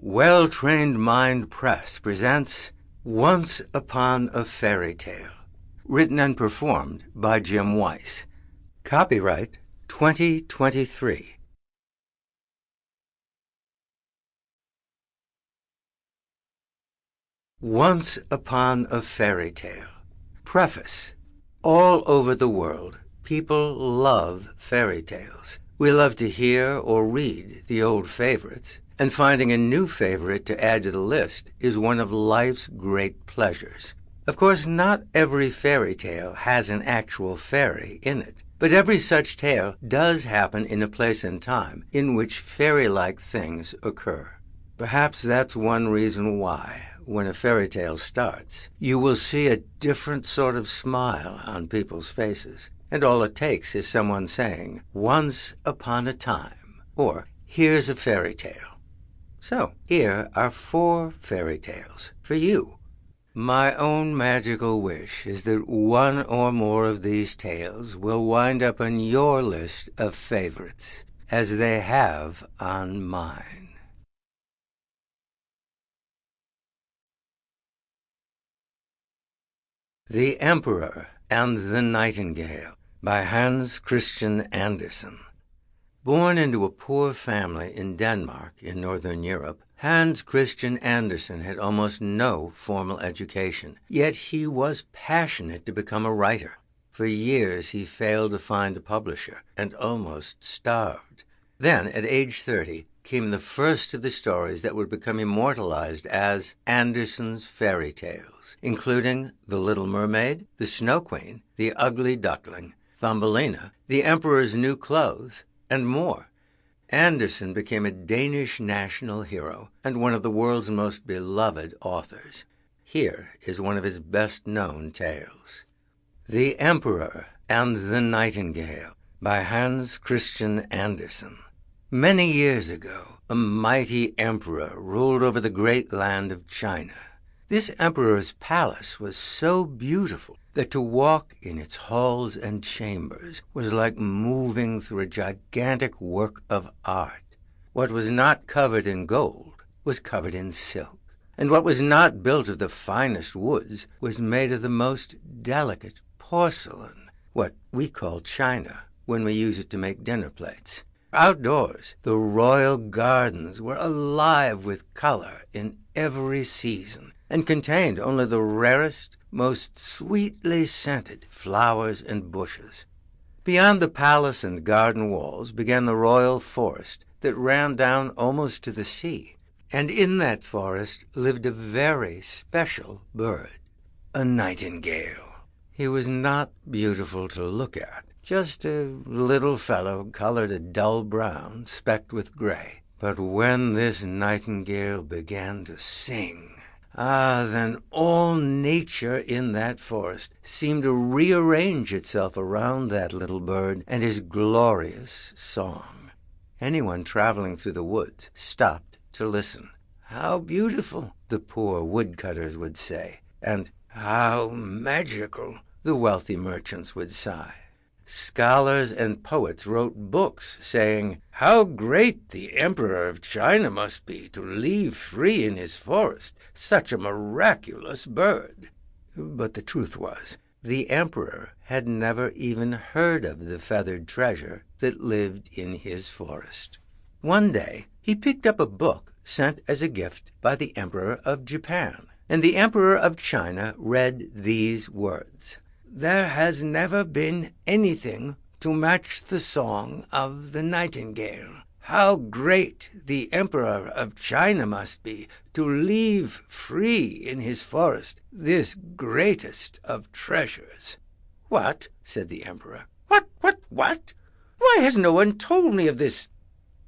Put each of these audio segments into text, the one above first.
Well-Trained Mind Press presents Once Upon a Fairy Tale, written and performed by Jim Weiss. Copyright 2023. Once Upon a Fairy Tale. Preface. All over the world, people love fairy tales. We love to hear or read the old favorites, and finding a new favorite to add to the list is one of life's great pleasures. Of course, not every fairy tale has an actual fairy in it, but every such tale does happen in a place and time in which fairy-like things occur. Perhaps that's one reason why, when a fairy tale starts, you will see a different sort of smile on people's faces, and all it takes is someone saying, "Once upon a time," or "Here's a fairy tale." So, here are 4 fairy tales for you. My own magical wish is that one or more of these tales will wind up on your list of favorites, as they have on mine. The Emperor and the Nightingale by Hans Christian Andersen. Born into a poor family in Denmark in Northern Europe, Hans Christian Andersen had almost no formal education, yet he was passionate to become a writer. For years he failed to find a publisher and almost starved. Then, at age 30, came the first of the stories that would become immortalized as Andersen's fairy tales, including The Little Mermaid, The Snow Queen, The Ugly Duckling, Thumbelina, The Emperor's New Clothes, and more. Andersen became a Danish national hero and one of the world's most beloved authors. Here is one of his best-known tales. The Emperor and the Nightingale by Hans Christian Andersen. Many years ago, a mighty emperor ruled over the great land of China. This emperor's palace was so beautiful that to walk in its halls and chambers was like moving through a gigantic work of art. What was not covered in gold was covered in silk, and what was not built of the finest woods was made of the most delicate porcelain, what we call china when we use it to make dinner plates. Outdoors, the royal gardens were alive with color in every season, and contained only the rarest, most sweetly scented flowers and bushes. Beyond the palace and garden walls began the royal forest that ran down almost to the sea, and in that forest lived a very special bird, a nightingale. He was not beautiful to look at, just a little fellow colored a dull brown, specked with gray. But when this nightingale began to sing, then all nature in that forest seemed to rearrange itself around that little bird and his glorious song. Anyone traveling through the woods stopped to listen. "How beautiful," the poor woodcutters would say, and "how magical," the wealthy merchants would sigh. Scholars and poets wrote books saying, "How great the Emperor of China must be to leave free in his forest such a miraculous bird." But the truth was, the Emperor had never even heard of the feathered treasure that lived in his forest. One day, he picked up a book sent as a gift by the Emperor of Japan, and the Emperor of China read these words: "There has never been anything to match the song of the nightingale. How great the Emperor of China must be to leave free in his forest this greatest of treasures." "What?" said the Emperor. What? Why has no one told me of this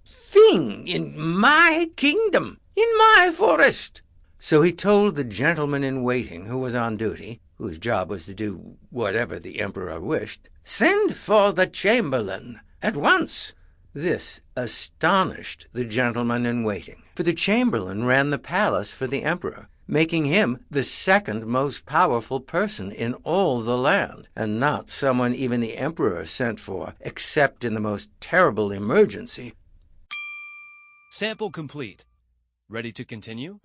thing in my kingdom, in my forest?" So he told the gentleman-in-waiting who was on duty, whose job was to do whatever the emperor wished, "Send for the chamberlain at once." This astonished the gentleman-in-waiting, for the chamberlain ran the palace for the emperor, making him the second most powerful person in all the land, and not someone even the emperor sent for, except in the most terrible emergency. Sample complete. Ready to continue?